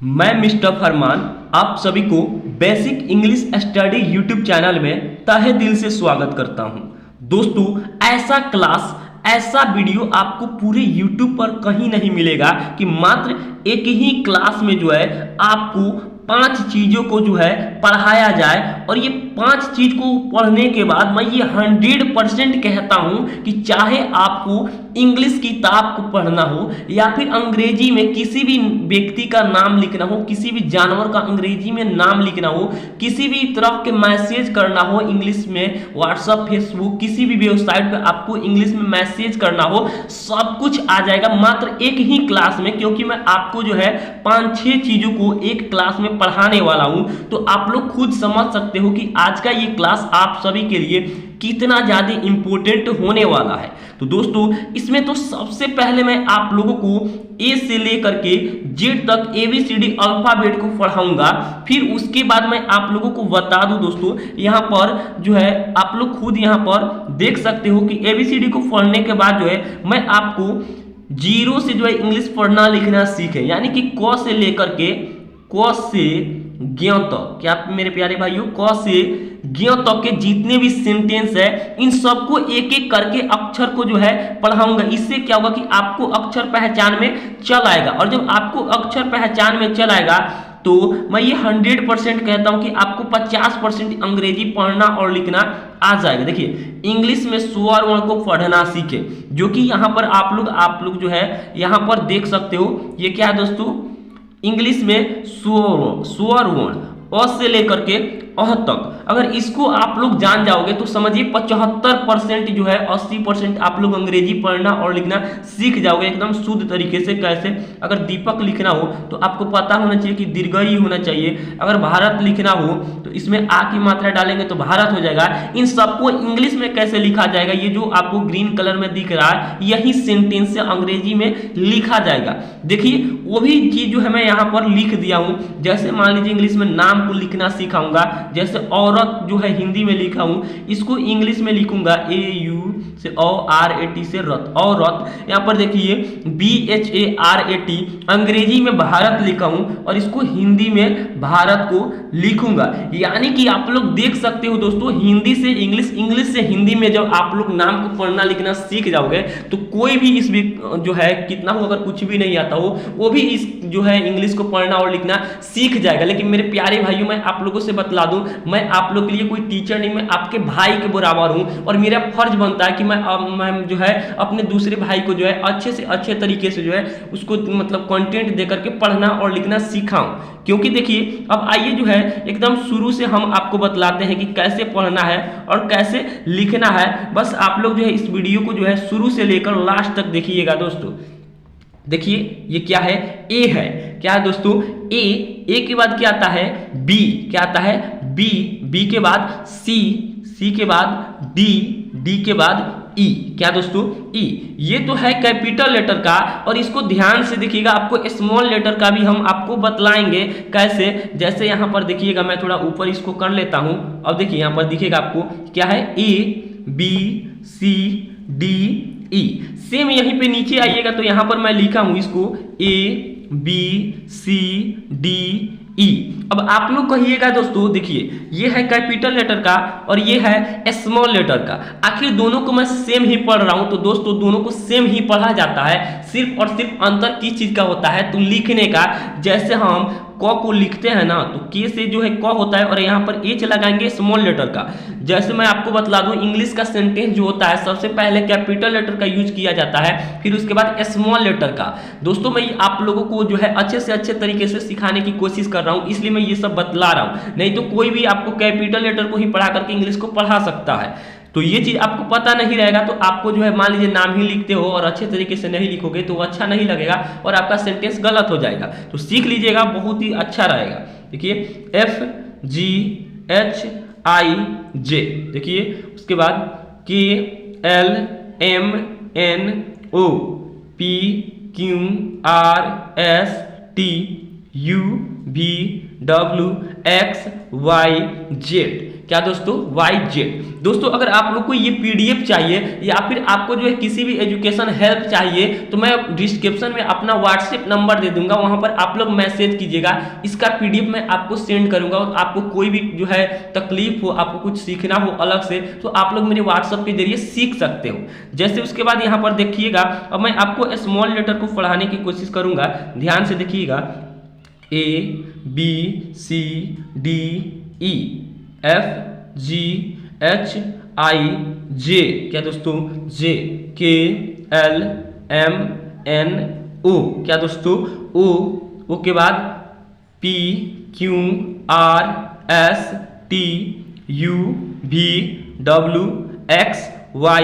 मैं मिस्टर फरमान आप सभी को basic English study YouTube channel में तहे दिल से स्वागत करता हूं। दोस्तों, ऐसा क्लास ऐसा वीडियो आपको पूरे यूट्यूब पर कहीं नहीं मिलेगा कि मात्र एक ही क्लास में जो है आपको 5 चीज़ों को जो है पढ़ाया जाए। और ये 5 चीज़ को पढ़ने के बाद मैं ये 100% कहता हूँ कि चाहे आपको इंग्लिश किताब को पढ़ना हो या फिर अंग्रेजी में किसी भी व्यक्ति का नाम लिखना हो, किसी भी जानवर का अंग्रेजी में नाम लिखना हो, किसी भी तरह के मैसेज करना हो इंग्लिश में, व्हाट्सएप, फेसबुक, किसी भी वेबसाइट पे आपको इंग्लिश में मैसेज करना हो, सब कुछ आ जाएगा मात्र एक ही क्लास में। क्योंकि मैं आपको जो है 5-6 चीज़ों को एक क्लास में पढ़ाने वाला हूं, तो आप लोग खुद समझ सकते हो कि आज का ये क्लास आप सभी के लिए कितना ज़्यादा इंपॉर्टेंट होने वाला है। तो दोस्तों, इसमें तो सबसे पहले मैं आप लोगों को ए से लेकर के जेड तक ABCD अल्फाबेट को पढ़ाऊंगा। फिर उसके बाद मैं आप लोगों को बता दूं दोस्तों, यहाँ पर जो है आप लोग खुद यहाँ पर देख सकते हो कि ABCD को पढ़ने के बाद जो है मैं आपको 0 से जो है इंग्लिश पढ़ना लिखना सीखें, यानी कि क से लेकर के क से ज्ञ तक। क्या मेरे प्यारे भाइयों, क से ज्ञ तक के जितने भी सेंटेंस है इन सबको एक एक करके अक्षर को जो है पढ़ाऊंगा। इससे क्या होगा कि आपको अक्षर पहचान में चल आएगा, और जब आपको अक्षर पहचान में चल आएगा तो मैं ये 100% कहता हूं कि आपको 50% अंग्रेजी पढ़ना और लिखना आ जाएगा। देखिए, इंग्लिश में स्वर वर्ण को पढ़ना सीखे, जो कि यहाँ पर आप लोग जो है यहाँ पर देख सकते हो। ये क्या है दोस्तों, इंग्लिश में स्वर वर्ण अ से लेकर के अह तक, अगर इसको आप लोग जान जाओगे तो समझिए 75% जो है 80% आप लोग अंग्रेजी पढ़ना और लिखना सीख जाओगे एकदम शुद्ध तरीके से। कैसे? अगर दीपक लिखना हो तो आपको पता होना चाहिए कि दीर्घई होना चाहिए। अगर भारत लिखना हो तो इसमें आ की मात्रा डालेंगे तो भारत हो जाएगा। इन सबको इंग्लिश में कैसे लिखा जाएगा, ये जो आपको ग्रीन कलर में दिख रहा है यही सेंटेंस से अंग्रेजी में लिखा जाएगा। देखिए, वो भी चीज जो है मैं यहाँ पर लिख दिया हूँ। जैसे मान लीजिए इंग्लिश में नाम को लिखना सिखाऊंगा, जैसे औरत जो है हिंदी में लिखा हूं, इसको इंग्लिश में लिखूंगा AU से RAT से रत, औरत। यहाँ पर देखिए BHARAT, अंग्रेजी में भारत लिखा हूं और इसको हिंदी में भारत को लिखूंगा। यानी कि आप लोग देख सकते हो दोस्तों, हिंदी से इंग्लिश, इंग्लिश से हिंदी में जब आप लोग नाम को पढ़ना लिखना सीख जाओगे तो कोई भी इस जो है कितना हो, अगर कुछ भी नहीं आता हो वो भी इस जो है इंग्लिश को पढ़ना और लिखना सीख जाएगा। लेकिन मेरे प्यारे भाइयों, मैं आप लोगों से बतला दूं, मैं आप लोग के लिए कोई टीचर नहीं, मैं आपके भाई के बराबर हूं और मेरा फर्ज बनता है कि मैं जो है अपने दूसरे भाई को जो है अच्छे से अच्छे तरीके से जो है उसको मतलब कंटेंट देकर के पढ़ना और लिखना सिखाऊं। क्योंकि देखिए, अब आइए जो है एकदम शुरू से हम आपको बतलाते हैं कि कैसे पढ़ना है और कैसे लिखना है। बस आप लोग जो है इस वीडियो को जो है शुरू से लेकर लास्ट तक देखिएगा दोस्तों। देखिए, ये क्या है, ए है। क्या है दोस्तों, ए के बाद क्या आता है, बी। क्या आता है, बी के बाद सी के बाद डी के बाद ई। क्या दोस्तों, ई। ये तो है कैपिटल लेटर का, और इसको ध्यान से देखिएगा, आपको स्मॉल लेटर का भी हम आपको बतलाएंगे कैसे। जैसे यहाँ पर देखिएगा, मैं थोड़ा ऊपर इसको कर लेता हूँ। अब देखिए यहाँ पर दिखेगा आपको क्या है, ABCD E। सेम यहीं पे नीचे आइएगा तो यहाँ पर मैं लिखा हूँ इसको ABCD E। अब आप लोग कहिएगा दोस्तों, देखिए ये है कैपिटल लेटर का और ये है स्मॉल लेटर का। आखिर दोनों को मैं सेम ही पढ़ रहा हूं, तो दोस्तों दोनों को सेम ही पढ़ा जाता है। सिर्फ और सिर्फ अंतर किस चीज का होता है, तो लिखने का। जैसे हम क को लिखते हैं ना, तो के से जो है क होता है और यहाँ पर एच लगाएंगे स्मॉल लेटर का। जैसे मैं आपको बतला दूं, इंग्लिश का सेंटेंस जो होता है सबसे पहले कैपिटल लेटर का यूज किया जाता है, फिर उसके बाद स्मॉल लेटर का। दोस्तों, मैं आप लोगों को जो है अच्छे से अच्छे तरीके से सिखाने की कोशिश कर रहा हूँ, इसलिए मैं ये सब बतला रहा हूँ। नहीं तो कोई भी आपको कैपिटल लेटर को ही पढ़ा करके इंग्लिश को पढ़ा सकता है। तो ये चीज आपको पता नहीं रहेगा तो आपको जो है मान लीजिए नाम ही लिखते हो और अच्छे तरीके से नहीं लिखोगे तो अच्छा नहीं लगेगा और आपका सेंटेंस गलत हो जाएगा। तो सीख लीजिएगा, बहुत ही अच्छा रहेगा। देखिए FGHIJ, देखिए उसके बाद KLMNO, PQRST U V W X Y Z। क्या दोस्तों? YZ। दोस्तों अगर आप लोग को ये PDF चाहिए या फिर आपको जो है किसी भी एजुकेशन हेल्प चाहिए तो मैं डिस्क्रिप्शन में अपना व्हाट्सएप नंबर दे दूंगा, वहां पर आप लोग मैसेज कीजिएगा, इसका PDF मैं आपको सेंड करूंगा। और आपको कोई भी जो है तकलीफ हो, आपको कुछ सीखना हो अलग से, तो आप लोग मेरे व्हाट्सएप के जरिए सीख सकते हो। जैसे उसके बाद यहाँ पर देखिएगा, अब मैं आपको स्मॉल लेटर को पढ़ाने की कोशिश करूंगा, ध्यान से देखिएगा। A B C D E F G H I J। क्या दोस्तों? J K L M N O। क्या दोस्तों? O के बाद P Q R S T U V W X Y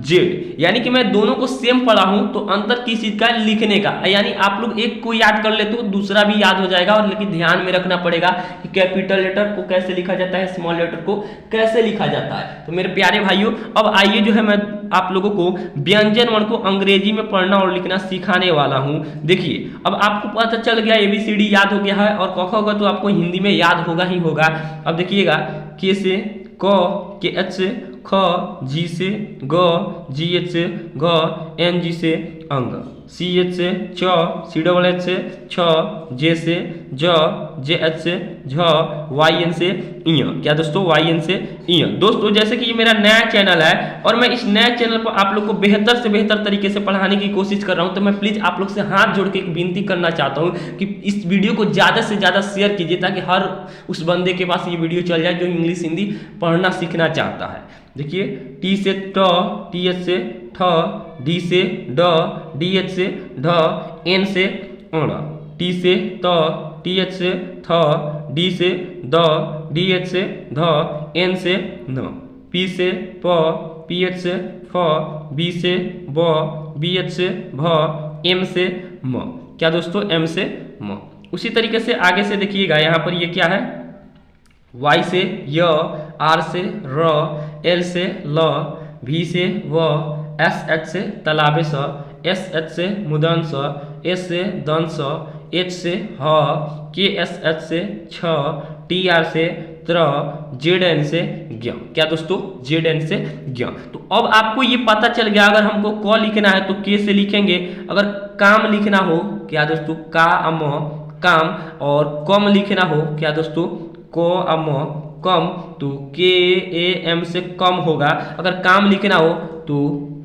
Z। यानी कि मैं दोनों को सेम पढ़ा हूं, तो अंतर किस चीज का? लिखने का। यानी आप लोग एक को याद कर ले तो दूसरा भी याद हो जाएगा। और लेकिन ध्यान में रखना पड़ेगा कि कैपिटल लेटर को कैसे लिखा जाता है, स्मॉल लेटर को कैसे लिखा जाता है। तो मेरे प्यारे भाइयों, अब आइए जो है मैं आप लोगों को व्यंजन वर्ण को अंग्रेजी में पढ़ना और लिखना सिखाने वाला हूं। देखिए, अब आपको पता चल गया, ABCD याद हो गया है, और क ख ग तो आपको हिंदी में याद होगा ही होगा। अब देखिएगा, के से क, के एच से ख, जी से ग, जी एच से घ, एन जी से अंग, सी एच से च, सी डबल एच से छ, जे से ज, जे एच से झ, वाई एन से इय। क्या दोस्तों? वाई एन से इय। दोस्तों जैसे कि ये मेरा नया चैनल है और मैं इस नए चैनल पर आप लोग को बेहतर से बेहतर तरीके से पढ़ाने की कोशिश कर रहा हूं, तो मैं प्लीज आप लोग से हाथ जोड़ के एक विनती करना चाहता हूं कि इस वीडियो को ज्यादा से ज्यादा शेयर कीजिए, ताकि हर उस बंदे के पास ये वीडियो चल जाए जो इंग्लिश हिंदी पढ़ना सीखना चाहता है। देखिए, टी से ट, टी एच से ठ, डी से ड, डी एच से ढ, एन से अण, टी से त, टी एच से थ, डी से द, डी एच से ध, एन से न, पी से प, पी एच से फ, बी से ब, बी एच से भ, एम से म। क्या दोस्तों? एम से म। उसी तरीके से आगे से देखिएगा, यहाँ पर ये क्या है? Y से य, R से र, L से ल, V से व, S H से तालाबे स, S H से मुदन स, S से दन स, H से ह, K S H से छ, T R से त्र, Z N से ज्ञ। क्या दोस्तों? Z N से ज्ञ। तो अब आपको ये पता चल गया, अगर हमको क लिखना है तो K से लिखेंगे, अगर काम लिखना हो, क्या दोस्तों? का अम काम, और कम लिखना हो, क्या दोस्तों? को अम कम, तो के ए एम से कम होगा। अगर काम लिखना हो तो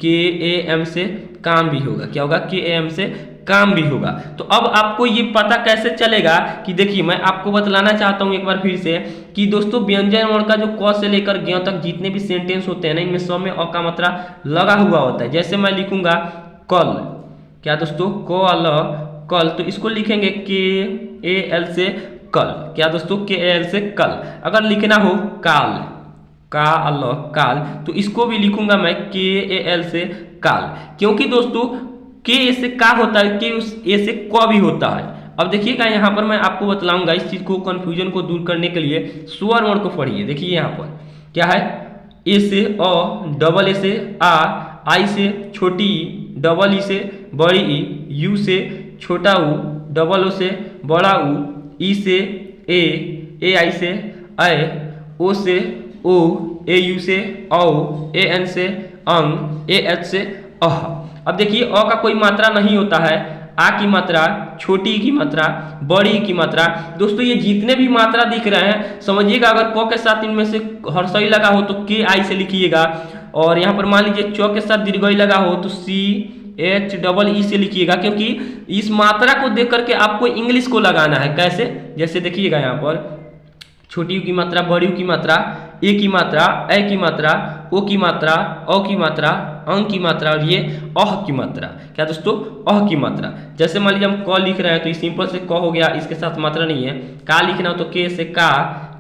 के ए एम से काम भी होगा। क्या होगा? के ए एम से काम भी होगा। तो अब आपको ये पता कैसे चलेगा कि देखिए, मैं आपको बतलाना चाहता हूं एक बार फिर से कि दोस्तों व्यंजन वर्ण का जो क से लेकर ज्ञ तक जितने भी सेंटेंस होते हैं ना, इनमें सब में अ का मात्रा लगा हुआ होता है। जैसे मैं लिखूंगा कल, क्या दोस्तों? क ल कल, तो इसको लिखेंगे के ए एल से कल। क्या दोस्तों? के एल से कल। अगर लिखना हो काल, का अल काल, तो इसको भी लिखूंगा मैं के ए एल से काल। क्योंकि दोस्तों के ए से का होता है, के उस ए से क भी होता है। अब देखिएगा, यहाँ पर मैं आपको बतलाऊंगा इस चीज को, कंफ्यूजन को दूर करने के लिए स्वर वर्ण को पढ़िए। देखिए यहाँ पर क्या है? ए से अ, डबल ए से आ, आई से छोटी ई, डबल ई से बड़ी ई, यू से छोटा ऊ, डबल ओ से बड़ा ऊ, ई से ए आई से अ, ओ से ओ, ए यू से औ, ए एन से अंग, ए एच से अह। अब देखिए, अ का कोई मात्रा नहीं होता है, आ की मात्रा, छोटी की मात्रा, बड़ी की मात्रा। दोस्तों ये जितने भी मात्रा दिख रहे हैं समझिएगा, अगर क के साथ इनमें से हर्षई लगा हो तो के आई से लिखिएगा, और यहाँ पर मान लीजिए च के साथ दीर्घई लगा हो तो सी एच डबल ई से लिखिएगा, क्योंकि इस मात्रा को देख करके आपको इंग्लिश को लगाना है। कैसे? जैसे देखिएगा यहाँ पर छोटी यू की मात्रा, बड़ी यू की मात्रा, ए की मात्रा, ए की मात्रा, ओ की मात्रा, औ की मात्रा, अंग की मात्रा, और ये अह की मात्रा। क्या दोस्तों? अह की मात्रा। जैसे मान लीजिए हम क लिख रहे हैं तो सिंपल से क हो गया, इसके साथ मात्रा नहीं है। का लिखना हो तो के से का,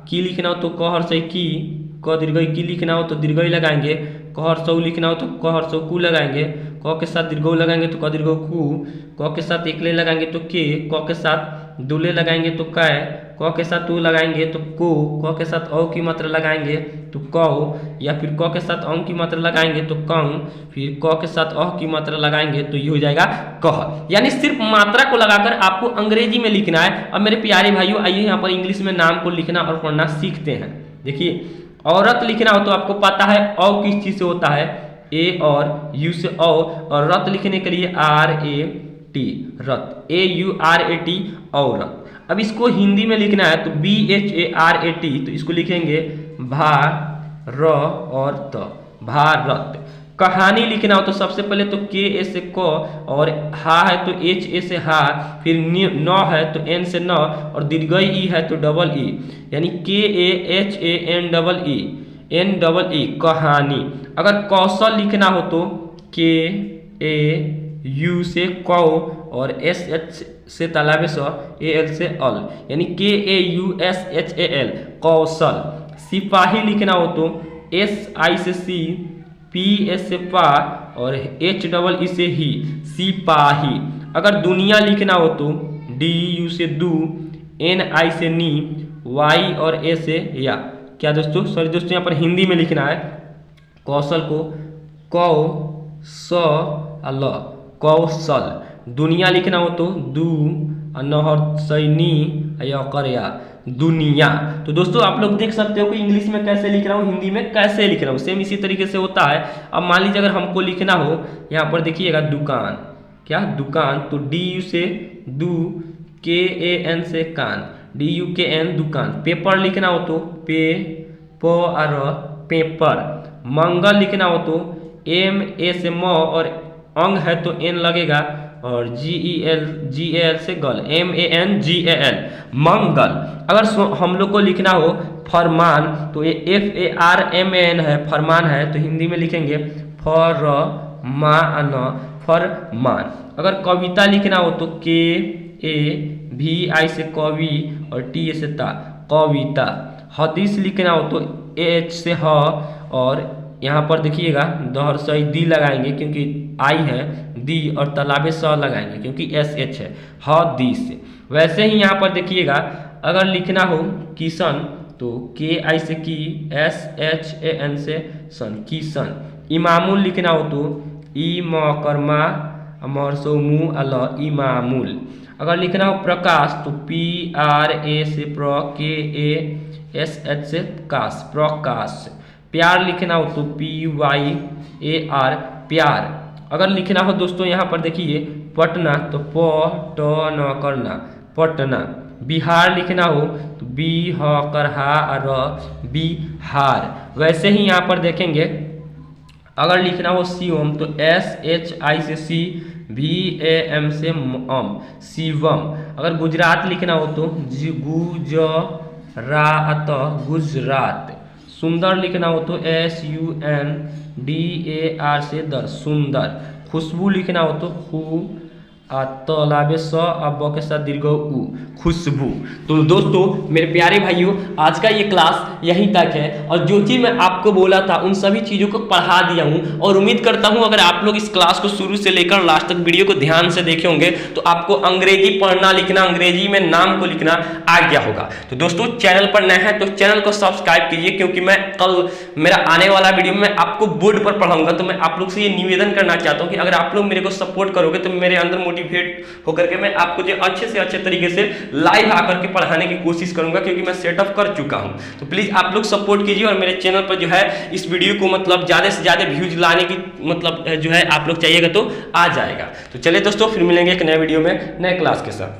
की लिखना हो तो क हर्षई की, क दीर्घई की लिखना हो तो दीर्घई लगाएंगे, क हर्षऊ लिखना हो तो क हर्षऊ कु लगाएंगे, क के साथ दीर्घऊ लगाएंगे तो क दीर्घऊ कु, क के साथ एकले लगाएंगे तो के, क के साथ दुले लगाएंगे तो कै, क के साथ उ लगाएंगे तो को, क के साथ औ की मात्रा लगाएंगे तो कौ, या फिर क के साथ औ की मात्रा लगाएंगे तो कं, फिर क के साथ अ की मात्रा लगाएंगे तो ये हो जाएगा कह। यानी सिर्फ मात्रा को लगाकर आपको अंग्रेजी में लिखना है। अब मेरे प्यारे भाइयों आइए यहाँ पर इंग्लिश में नाम को लिखना और पढ़ना सीखते हैं। देखिए औरत लिखना हो तो आपको पता है औ किस चीज से होता है, ए और यू से औ, और रत लिखने के लिए आर ए टी, रत, A U R A T, औरत। अब इसको हिंदी में लिखना है तो B H A R A T, तो इसको लिखेंगे भा र और त, भारत। कहानी लिखना हो तो सबसे पहले तो के ए से क, और हा है तो एच ए से हा, फिर न है तो एन से न, और दीर्घई ई है तो डबल ई, यानी K A H A N double E, N double E, कहानी। अगर कौशल लिखना हो तो के ए यू से कौ, और एस एच से तालाबे स, ए एल से अल, यानी K A U S H A L, Kaushal. सिपाही लिखना हो तो एस आई से सी, पी एस से पा, और एच डबल ई से ही, सिपाही। अगर दुनिया लिखना हो तो डी यू से दू, एन आई से नी, वाई और ए से या। क्या दोस्तों, सॉरी दोस्तों यहाँ पर हिंदी में लिखना है कौशल को कौ स ल, कौशल। दुनिया लिखना हो तो दू नहर सैनी या करया, दुनिया। तो दोस्तों आप लोग देख सकते हो कि इंग्लिश में कैसे लिख रहा हूँ, हिंदी में कैसे लिख रहा हूँ, सेम इसी तरीके से होता है। अब मान लीजिए अगर हमको लिखना हो यहाँ पर देखिएगा दुकान, क्या दुकान, तो डी यू से दू, के ए एन से कान, डी यू के एन, दुकान। पेपर लिखना हो तो पे प आर, पेपर। मंगल लिखना हो तो एम ए से म, और अंग है तो एन लगेगा, और जी ए एल से गल, M A N G A L, Mangal. अगर हम लोग को लिखना हो फरमान तो ये F A R M A N है, फरमान है, तो हिंदी में लिखेंगे फर मा न, फरमान। अगर कविता लिखना हो तो के ए भी आई से कवि, और टी ए से ता, कविता। हदीस लिखना हो तो एच से ह, और यहाँ पर देखिएगा दहर सही दी लगाएंगे क्योंकि आई है, दी, और तालाबे स लगाएंगे क्योंकि एस एच है, हदीस। वैसे ही यहाँ पर देखिएगा अगर लिखना हो किशन तो के आई से की, एस एच ए एन से सन, किशन। इमामुल लिखना हो तो ई म कर्मा मर सो मु अल, इमामुल। अगर लिखना हो प्रकाश तो पी आर ए से प्र, के ए एस एच से काश, प्रकाश। प्यार लिखना हो तो पी वाई ए आर, प्यार। अगर लिखना हो दोस्तों यहाँ पर देखिए पटना तो प ट न करना, पटना। बिहार लिखना हो तो बी ह कर हा र, बिहार। वैसे ही यहाँ पर देखेंगे अगर लिखना हो शिवम तो एस एच आई से सी, भी ए एम से अम, शिवम। अगर गुजरात लिखना हो तो गुजरात, गुजरात। सुंदर लिखना हो तो S U N D A R से दर, सुंदर। खुशबू लिखना हो तो खू तलाबे स अब के साथ दीर्घ उ, खुशबू। तो दोस्तों मेरे प्यारे भाइयों आज का ये क्लास यहीं तक है, और जो चीज़ मैं आपको बोला था उन सभी चीज़ों को पढ़ा दिया हूँ, और उम्मीद करता हूँ अगर आप लोग इस क्लास को शुरू से लेकर लास्ट तक वीडियो को ध्यान से देखे होंगे तो आपको अंग्रेजी पढ़ना लिखना, अंग्रेजी में नाम को लिखना आ गया होगा। तो दोस्तों चैनल पर नए हैं तो चैनल को सब्सक्राइब कीजिए, क्योंकि मैं कल मेरा आने वाला वीडियो में आपको बोर्ड पर पढ़ाऊंगा। तो मैं आप लोग से ये निवेदन करना चाहता हूँ कि अगर आप लोग मेरे को सपोर्ट करोगे तो मेरे अंदर मोटिवेट होकर के मैं आपको जो अच्छे से अच्छे तरीके से लाइव आकर के पढ़ाने की कोशिश करूंगा, क्योंकि मैं सेटअप कर चुका हूं। तो प्लीज आप लोग सपोर्ट कीजिए, और मेरे चैनल पर जो है इस वीडियो को मतलब ज्यादा से ज्यादा व्यूज लाने की मतलब जो है आप लोग चाहिएगा तो आ जाएगा। तो चलिए दोस्तों फिर मिलेंगे एक नए वीडियो में नए क्लास के साथ।